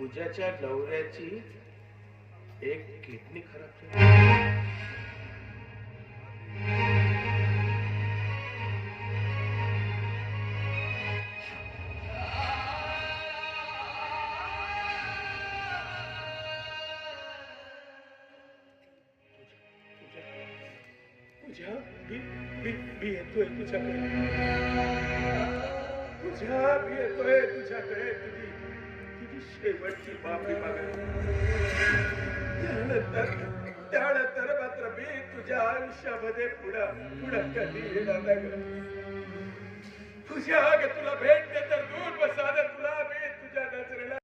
पूजाच्या नवऱ्याची एक किडनी खराब झाली. पूजा, मी येतोय तुझ्याकडे. पूजा, मी येतोय तुझ्याकडे. तुझी शेवटची माफी मागायला. त्यानंतर मात्र मी तुझ्या आयुष्यामध्ये पुढं कधी येणार नाही. तुझ्या तुला भेट दे तर दूर बसा तुला